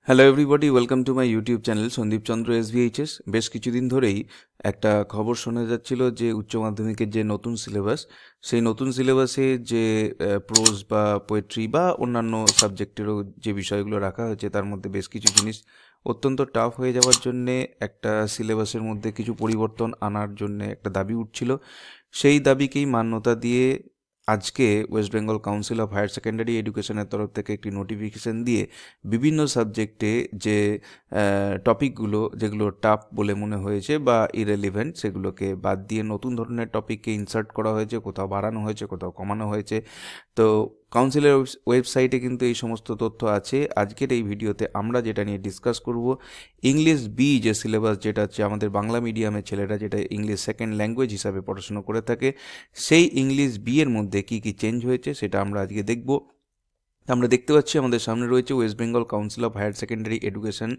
Hello everybody, welcome to my YouTube channel Sandip Chandra SVHS. বেশ কিছুদিন ধরেই একটা খবর শোনা যাচ্ছিল যে উচ্চ মাধ্যমিকের যে নতুন সিলেবাস, সেই নতুন সিলেবাসে যে প্রোজ বা পোয়েট্রি বা অন্যান্য সাবজেক্টেরও যে বিষয়গুলো রাখা হয়েছে তার মধ্যে বেশ কিছু জিনিস অত্যন্ত টাফ হয়ে যাওয়ার জন্যে একটা সিলেবাসের মধ্যে কিছু পরিবর্তন আনার জন্যে একটা দাবি উঠছিল। সেই দাবিকেই মান্যতা দিয়ে আজকে West Bengal Council of Higher Secondary এডুকেশনের তরফ থেকে একটি নোটিফিকেশন দিয়ে বিভিন্ন সাবজেক্টে যে টপিকগুলো যেগুলো টাফ বলে মনে হয়েছে বা ইরেলিভেন্ট সেগুলোকে বাদ দিয়ে নতুন ধরনের টপিককে ইনসার্ট করা হয়েছে, কোথাও বাড়ানো হয়েছে, কোথাও কমানো হয়েছে। তো কাউন্সিলের ওয়েবসাইটে কিন্তু এই সমস্ত তথ্য আছে। আজকের এই ভিডিওতে আমরা যেটা নিয়ে ডিসকাস করব, ইংলিশ বি যে সিলেবাস, যেটা হচ্ছে আমাদের বাংলা মিডিয়ামের ছেলেরা যেটা ইংলিশ সেকেন্ড ল্যাঙ্গুয়েজ হিসাবে পড়াশুনো করে থাকে, সেই ইংলিশ বি এর মধ্যে কী কী চেঞ্জ হয়েছে সেটা আমরা আজকে দেখব। আমরা দেখতে পাচ্ছি আমাদের সামনে রয়েছে West Bengal Council of Higher Secondary Education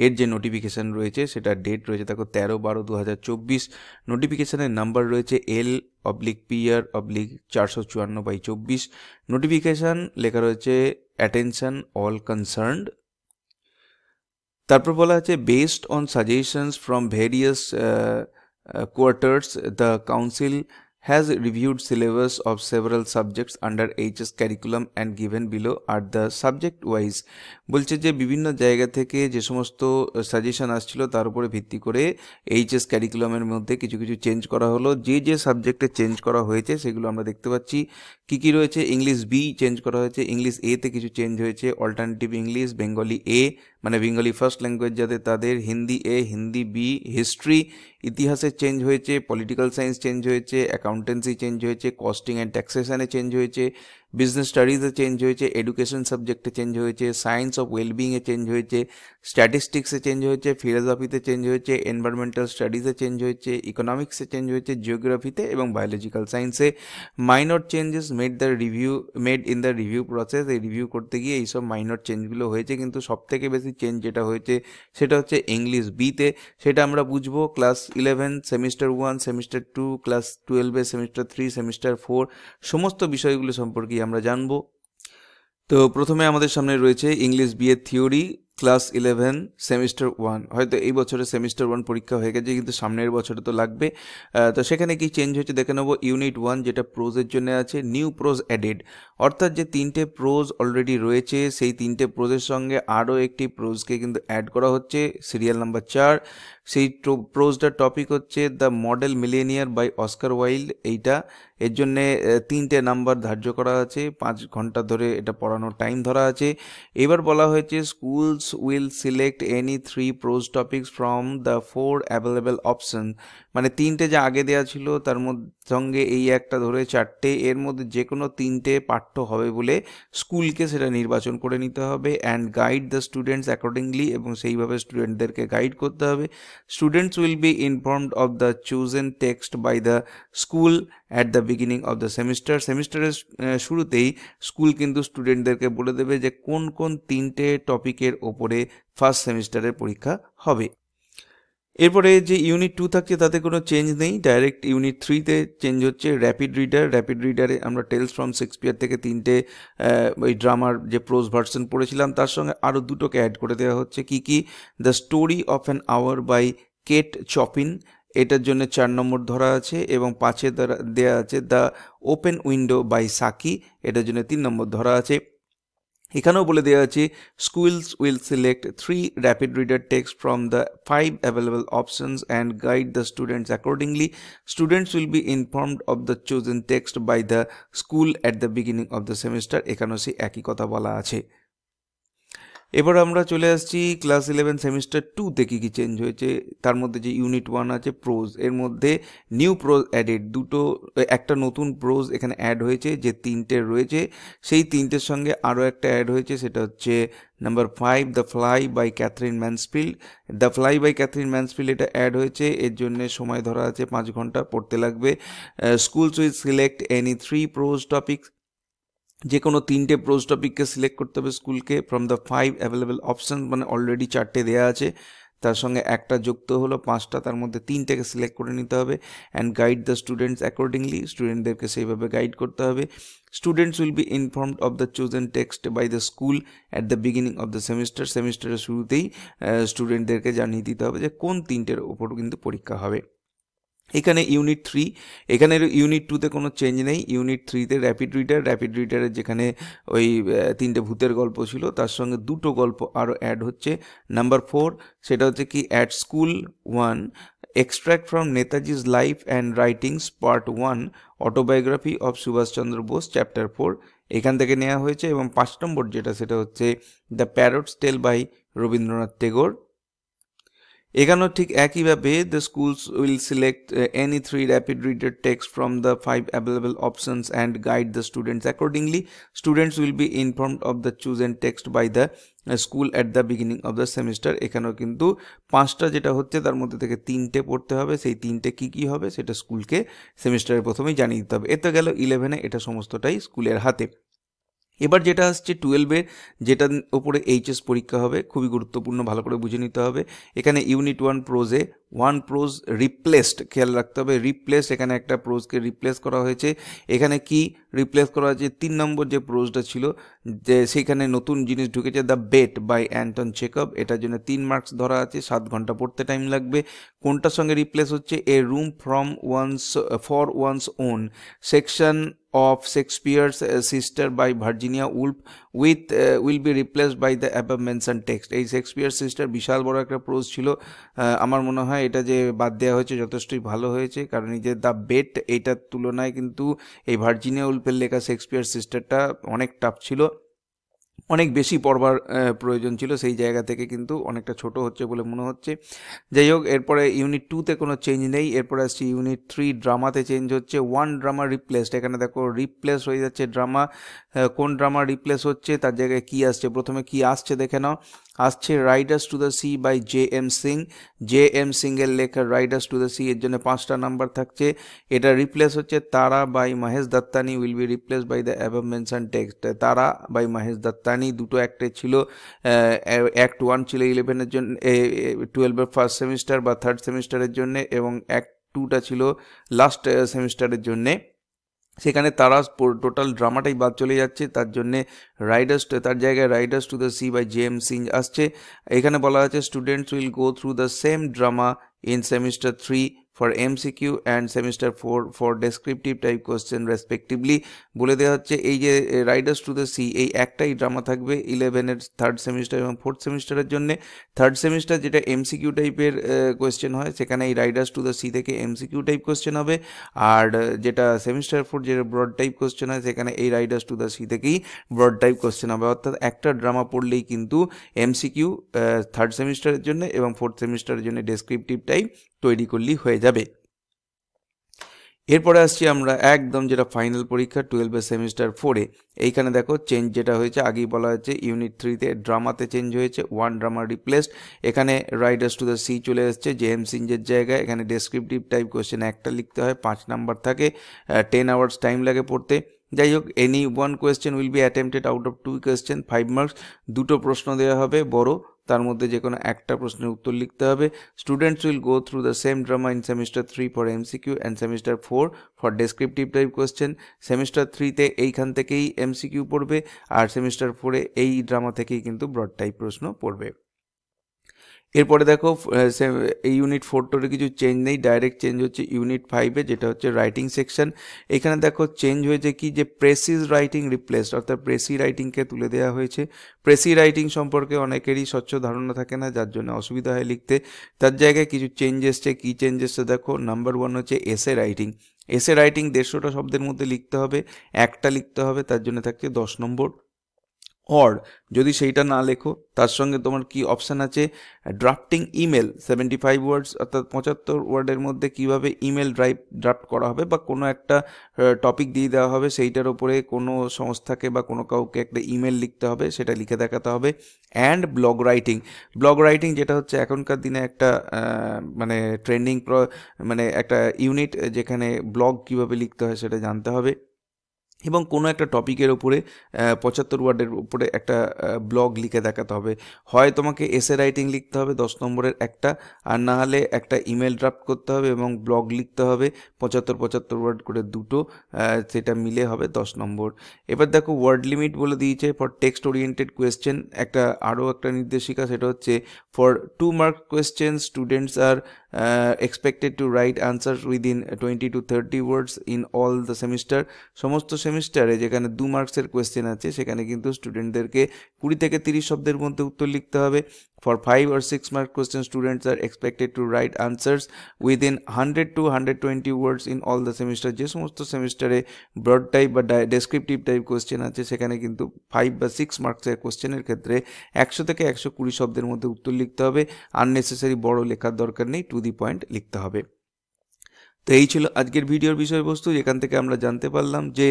এর যে নোটিফিকেশান রয়েছে, সেটা ডেট রয়েছে দেখো 13/12/2024। নোটিফিকেশানের নাম্বার রয়েছে L/PR/454/24। নোটিফিকেশান লেখা রয়েছে অ্যাটেনশন অল কনসার্নড। তারপর বলা আছে based on suggestions from various quarters the council has reviewed syllabus of several subjects under HS curriculum and given below are the subject wise। বলছে যে বিভিন্ন জায়গা থেকে যে সমস্ত সাজেশন আসছিল তার উপরে ভিত্তি করে HS ক্যারিকুলামের মধ্যে কিছু কিছু চেঞ্জ করা হলো। যে যে সাবজেক্টে চেঞ্জ করা হয়েছে সেগুলো আমরা দেখতে পাচ্ছি। কি কি রয়েছে, ইংলিশ বি চেঞ্জ করা হয়েছে, ইংলিশ এ তে কিছু চেঞ্জ হয়েছে, অল্টারনেটিভ ইংলিশ, বেঙ্গলি এ মানে বেঙ্গলি ফার্স্ট ল্যাঙ্গুয়েজ যাদের তাদের, হিন্দি এ, হিন্দি বি, হিস্ট্রি ইতিহাসে চেঞ্জ হয়েছে, পলিটিক্যাল সায়েন্স চেঞ্জ হয়েছে, অ্যাকাউন্টেন্সি চেঞ্জ হয়েছে, কস্টিং অ্যান্ড ট্যাক্সেশনে চেঞ্জ হয়েছে, বিজনেস স্টাডিজে চেঞ্জ হয়েছে, এডুকেশন সাবজেক্টে চেঞ্জ হয়েছে, সায়েন্স অফ ওয়েলবিংয়ে চেঞ্জ হয়েছে, স্ট্যাটিস্টিক্সে চেঞ্জ হয়েছে, ফিলোসফিতে চেঞ্জ হয়েছে, এনভায়রনমেন্টাল স্টাডিজে চেঞ্জ হয়েছে, ইকোনমিক্সে চেঞ্জ হয়েছে, জিওগ্রাফিতে এবং বায়োলজিক্যাল সায়েন্সে। Minor changes made in the review process. এই রিভিউ করতে গিয়ে এইসব মাইনর চেঞ্জগুলো হয়েছে, কিন্তু সবথেকে বেশি চেঞ্জ যেটা হয়েছে সেটা হচ্ছে ইংলিশ বিতে। সেটা আমরা বুঝবো class 11 semester 1, semester 2, class 12 semester 3, semester 4 সমস্ত বিষয়গুলো সম্পর্কে আমরা জানবো। তো প্রথমে আমাদের সামনে রয়েছে ইংলিশ বি এর থিওরি, ক্লাস 11 সেমিস্টার 1। হয়তো এই বছরে সেমিস্টার 1 পরীক্ষা হয়ে গেছে, কিন্তু সামনের বছরে তো লাগবে। তো সেখানে কি চেঞ্জ হয়েছে দেখে নেবো। ইউনিট 1 যেটা প্রোজের জন্য আছে, নিউ প্রোজ অ্যাডেড, অর্থাৎ যে তিনটে প্রোজ অলরেডি রয়েছে সেই তিনটে প্রোজের সঙ্গে আরও একটি প্রোজকে কিন্তু অ্যাড করা হচ্ছে, সিরিয়াল নাম্বার 4। সেই প্রোজটার টপিক হচ্ছে the model millionaire by Oscar Wilde. এইটা এর জন্যে 3টে নাম্বার ধার্য করা আছে, 5 ঘন্টা ধরে এটা পড়ানোর টাইম ধরা আছে। এবার বলা হয়েছে schools will select any 3 pros topics from the 4 available option. মানে 3টে যা আগে দেওয়া ছিল তার সঙ্গে এই একটা ধরে 4টে, এর মধ্যে যে কোনো 3টে পাঠ্য হবে বলে স্কুলকে সেটা নির্বাচন করে নিতে হবে। And guide the students accordingly, এবং সেইভাবে স্টুডেন্টদেরকে গাইড করতে হবে। Students will be informed of the chosen text by the school at the beginning of the semester. সেমিস্টারের শুরুতেই স্কুল কিন্তু স্টুডেন্টদেরকে বলে দেবে যে কোন কোন 3টে টপিকের ওপরে ফার্স্ট সেমিস্টারের পরীক্ষা হবে। এরপরে যে ইউনিট 2 থাকছে তাতে কোনো চেঞ্জ নেই, ডাইরেক্ট ইউনিট 3তে চেঞ্জ হচ্ছে। র্যাপিড রিডার, র্যাপিড রিডারে আমরা টেলস ফ্রম শেক্সপিয়ার থেকে 3টে ওই ড্রামার যে প্রোজ ভার্সন পড়েছিলাম তার সঙ্গে আরও 2টোকে অ্যাড করে দেওয়া হচ্ছে। কি কি, the story of an hour by Kate Chopin, এটার জন্য 4 নম্বর ধরা আছে, এবং 5 দেওয়া আছে the open window by Saki, এটার জন্য 3 নম্বর ধরা আছে। এখানেও বলে দেওয়া আছে schools will select 3 rapid reader text from the 5 available options and guide the students accordingly. Students will be informed of the chosen text by the school at the beginning of the semester. এখানেও সেই একই কথা বলা আছে। এবার আমরা চলে আসছি ক্লাস 11 সেমিস্টার 2তে কী কী চেঞ্জ হয়েছে। তার মধ্যে যে ইউনিট 1 আছে প্রোজ, এর মধ্যে নিউ প্রোজ অ্যাডেড, একটা নতুন প্রোজ এখানে অ্যাড হয়েছে। যে 3টে রয়েছে সেই 3টের সঙ্গে আরও একটা অ্যাড হয়েছে, সেটা হচ্ছে number 5 the fly by Katherine Mansfield. The fly by Katherine Mansfield এটা অ্যাড হয়েছে, এর জন্য সময় ধরা আছে 5 ঘন্টা পড়তে লাগবে। Schools will select any 3 pros topics, যে কোনো 3টে প্রোজ টপিককে সিলেক্ট করতে হবে স্কুলকে ফ্রম দ্য 5 অ্যাভেলেবল অপশান, মানে অলরেডি 4টে দেওয়া আছে তার সঙ্গে একটা যুক্ত হলো 5টা, তার মধ্যে 3টেকে সিলেক্ট করে নিতে হবে। And guide the students accordingly, স্টুডেন্টদেরকে সেইভাবে গাইড করতে হবে। Students will be informed of the chosen text by the school at the beginning of the semester, সেমিস্টারের শুরুতেই স্টুডেন্টদেরকে জানিয়ে দিতে হবে যে কোন 3টের ওপর কিন্তু পরীক্ষা হবে। এখানে ইউনিট 3, এখানে ইউনিট 2তে কোনো চেঞ্জ নেই। ইউনিট 3তে র্যাপিড রিডারের যেখানে ওই 3টে ভূতের গল্প ছিল তার সঙ্গে 2টো গল্প আরও অ্যাড হচ্ছে। নাম্বার 4 সেটা হচ্ছে কি at school 1 extract from Netaji's life and writings part 1 autobiography of Subhash Chandra Bose chapter 4 এখান থেকে নেওয়া হয়েছে। এবং 5 নম্বর যেটা সেটা হচ্ছে the parrot's tale by Rabindranath Tagore. এখানেও ঠিক একইভাবে the schools will select any 3 rapid reader text from the 5 available options and guide the students accordingly. Students will be informed of the chosen text by the school at the beginning of the semester. এখানেও কিন্তু 5টা যেটা হচ্ছে তার মধ্যে থেকে 3টে পড়তে হবে, সেই 3টে কি হবে সেটা স্কুলকে সেমিস্টারের প্রথমেই জানিয়ে দিতে হবে। এতে গেল 11-এ, এটা সমস্তটাই স্কুলের হাতে। এবার যেটা আসছে 12-এর, যেটার ওপরে এইচএস পরীক্ষা হবে, খুবই গুরুত্বপূর্ণ, ভালো করে বুঝে নিতে হবে। এখানে ইউনিট 1 প্রোজে 1 প্রোজ রিপ্লেসড, খেয়াল রাখতে হবে রিপ্লেসড, এখানে একটা প্রোজকে রিপ্লেস করা হয়েছে। এখানে কি রিপ্লেস করা হয়েছে, 3 নম্বর যে প্রোজটা ছিল যে সেখানে নতুন জিনিস ঢুকেছে the bet by Anton Chekhov, এটার জন্য 3 মার্কস ধরা আছে, 7 ঘন্টা পড়তে টাইম লাগবে। কোনটার সঙ্গে রিপ্লেস হচ্ছে, a room from for one's own section of Shakespeare's sister by Virginia Woolf will be replaced by the above mentioned text. এই শেক্সপিয়ার সিস্টার বিশাল বড় একটা প্রোজ ছিল, আমার মনে হয় এটা যে বাদ দেওয়া হয়েছে যথেষ্টই ভালো হয়েছে, কারণ এই যে দ্য বেট এইটার তুলনায় কিন্তু এই ভার্জিনিয়া উলফের লেখা শেক্সপিয়ার সিস্টারটা অনেক টাফ ছিল, অনেক বেশি পড়বার প্রয়োজন ছিল, সেই জায়গা থেকে কিন্তু অনেকটা ছোট হচ্ছে বলে মনে হচ্ছে। যাই হোক, এরপরে ইউনিট 2তে কোনো চেঞ্জ নেই। এরপরে আসছে ইউনিট 3 ড্রামাতে চেঞ্জ হচ্ছে, 1 ড্রামা রিপ্লেসড। এখানে দেখো রিপ্লেস হয়ে যাচ্ছে ড্রামা। কোন ড্রামা রিপ্লেস হচ্ছে, তার জায়গায় কি আসছে, প্রথমে কি আসছে দেখে নাও। আসছে riders to the sea by J M. Synge. J M. সিংয়ের লেখা রাইডার্স টু দ্য সি, এর জন্য 5টা নাম্বার থাকছে। এটা রিপ্লেস হচ্ছে Tara by Mahesh Dattani, will be replace by the above mention text. Tara by Mahesh Dattani, দুটো অ্যাক্টে ছিল। অ্যাক্ট 1 ছিল 11-এর জন্য, 12-এর ফার্স্ট সেমিস্টার বা থার্ড সেমিস্টারের জন্য, এবং অ্যাক্ট 2টা ছিল লাস্ট সেমিস্টারের জন্যে। সেখানে তারা টোটাল ড্রামাটাই বাদ চলে যাচ্ছে, তার জন্যে তার জায়গায় riders to the sea by J M. Synge আসছে। এখানে বলা আছে students will go through the same drama in semester 3 for MCQ and semester 4 for descriptive type question respectively. বলে দেওয়া হচ্ছে এই যে রাইডার্স টু দ্য সি, এই একটাই ড্রামা থাকবে 11-এর থার্ড সেমিস্টার এবং ফোর্থ সেমিস্টারের জন্য। থার্ড সেমিস্টার যেটা MCQ টাইপের কোয়েশ্চেন হয়, সেখানে এই রাইডার্স টু দ্য সি থেকে MCQ টাইপ কোয়েশ্চেন হবে। আর যেটা সেমিস্টার 4 যেটা ব্রড টাইপ কোয়েশ্চেন হয়, সেখানে এই রাইডার্স টু দ্য সি থেকেই ব্রড টাইপ কোয়েশ্চেন হবে। অর্থাৎ একটা ড্রামা পড়লেই কিন্তু MCQ থার্ড সেমিস্টারের জন্য এবং ফোর্থ সেমিস্টারের জন্য ডেসক্রিপটিভ টাইপ তৈরি করলেই হয়ে যাবে। এরপরে আসছি আমরা একদম যেটা ফাইনাল পরীক্ষা 12-এর সেমিস্টার 4-এ। এইখানে দেখো চেঞ্জ যেটা হয়েছে, আগেই বলা হয়েছে ইউনিট 3তে ড্রামাতে চেঞ্জ হয়েছে, 1 ড্রামা রিপ্লেসড। এখানে রাইডার্স টু দ্য সি চলে এসছে জে.এম. সিংয়ের জায়গায়। এখানে ডেসক্রিপটিভ টাইপ কোয়েশ্চেন একটা লিখতে হয়, 5 নাম্বার থাকে, 10 আওয়ার্স টাইম লাগে পড়তে। যাই হোক, any 1 question will be attempted out of 2 question, 5 marks. দুটো প্রশ্ন দেওয়া হবে বড়, তার মধ্যে যে কোনো একটা প্রশ্নের উত্তর লিখতে হবে। Students will go through the same drama in semester 3 for MCQ and semester 4 for descriptive type question. Semester 3তে এইখান থেকেই MCQ পড়বে, আর সেমিস্টার 4-এ এই ড্রামা থেকেই কিন্তু ব্রড টাইপ প্রশ্ন পড়বে। এরপরে দেখো এই ইউনিট 4-টোরে কিছু চেঞ্জ নেই, ডাইরেক্ট চেঞ্জ হচ্ছে ইউনিট 5-এ, যেটা হচ্ছে রাইটিং সেকশন। এখানে দেখো চেঞ্জ হয়েছে কি, যে প্রেসিজ রাইটিং রিপ্লেসড, অর্থাৎ প্রেসি রাইটিংকে তুলে দেওয়া হয়েছে। প্রেসি রাইটিং সম্পর্কে অনেকেরই স্বচ্ছ ধারণা থাকে না, যার জন্য অসুবিধা হয় লিখতে। তার জায়গায় কিছু চেঞ্জ এসছে। কী চেঞ্জ এসছে দেখো, নাম্বার 1 হচ্ছে এসে রাইটিং। এসে রাইটিং 150টা শব্দের মধ্যে লিখতে হবে, একটা লিখতে হবে, তার জন্য থাকছে 10 নম্বর। অর যদি সেইটা না লেখো, তার সঙ্গে তোমার কি অপশান আছে, ড্রাফটিং ইমেল 75 ওয়ার্ডস, অর্থাৎ 75 ওয়ার্ডের মধ্যে কিভাবে ইমেল ড্রাফট করা হবে, বা কোনো একটা টপিক দিয়ে দেওয়া হবে, সেইটার ওপরে কোনো সংস্থাকে বা কোনো কাউকে একটা ইমেল লিখতে হবে, সেটা লিখে দেখাতে হবে। অ্যান্ড ব্লগ রাইটিং যেটা হচ্ছে এখনকার দিনে একটা মানে ট্রেন্ডিং মানে একটা ইউনিট, যেখানে ব্লগ কিভাবে লিখতে হয় সেটা জানতে হবে। এবং কোনো একটা টপিকের ওপরে 75 ওয়ার্ডের উপরে একটা ব্লগ লিখে দেখাতে হবে। হয় তোমাকে এসে রাইটিং লিখতে হবে 10 নম্বরের একটা, আর না হলে একটা ইমেল ড্রাফট করতে হবে এবং ব্লগ লিখতে হবে 75 ওয়ার্ড করে দুটো, সেটা মিলে হবে 10 নম্বর। এবার দেখো ওয়ার্ড লিমিট বলে দিয়েছে ফর টেক্সট ওরিয়েন্টেড কোয়েশ্চেন, আরও একটা নির্দেশিকা, সেটা হচ্ছে for 2 mark question students are expected to write answers within 20 to 30 words in all the semester। সমস্ত সেমিস্টারে যেখানে 2 মার্কসের কোয়েশ্চেন আছে সেখানে কিন্তু স্টুডেন্টদেরকে 20 থেকে 30 শব্দের মধ্যে উত্তর লিখতে হবে। For 5 or 6 mark question students are expected to write answers within 100 to 120 words in all the semester. যে সমস্ত সেমিস্টারে ব্রড টাইপ বা ডেসক্রিপটিভ টাইপ কোয়েশ্চেন আছে সেখানে কিন্তু 5 বা 6 মার্কসের কোয়েশ্চেনের ক্ষেত্রে 100 থেকে 120 শব্দের মধ্যে উত্তর লিখতে হবে। আননেসেসারি বড় লেখার দরকার নেই, টু দি পয়েন্ট লিখতে হবে। তো এই ছিল আজকের ভিডিওর বিষয়বস্তু, যেখান থেকে আমরা জানতে পারলাম যে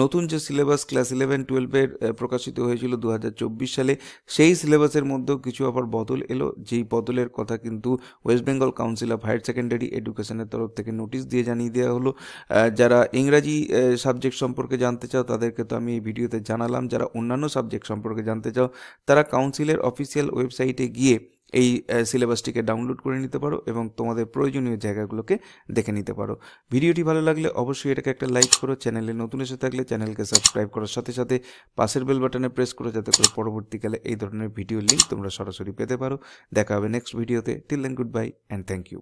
নতুন যে সিলেবাস ক্লাস 11-12-এর প্রকাশিত হয়েছিল 2024 সালে, সেই সিলেবাসের মধ্যেও কিছু আবার বদল এলো, যেই বদলের কথা কিন্তু West Bengal Council of Higher Secondary এডুকেশনের তরফ থেকে নোটিশ দিয়ে জানিয়ে দেওয়া হলো। যারা ইংরাজি সাবজেক্ট সম্পর্কে জানতে চাও তাদেরকে তো আমি এই ভিডিওতে জানালাম, যারা অন্যান্য সাবজেক্ট সম্পর্কে জানতে চাও তারা কাউন্সিলের অফিসিয়াল ওয়েবসাইটে গিয়ে এই সিলেবাসটিকে ডাউনলোড করে নিতে পারো এবং তোমাদের প্রয়োজনীয় জায়গাগুলোকে দেখে নিতে পারো। ভিডিওটি ভালো লাগলে অবশ্যই এটাকে একটা লাইক করো, চ্যানেলে নতুন এসে থাকলে চ্যানেলকে সাবস্ক্রাইব করার সাথে সাথে পাশের বেল বাটনে প্রেস করো, যাতে করে পরবর্তীকালে এই ধরনের ভিডিও লিঙ্ক তোমরা সরাসরি পেতে পারো। দেখা হবে নেক্সট ভিডিওতে। Till then goodbye and thank you.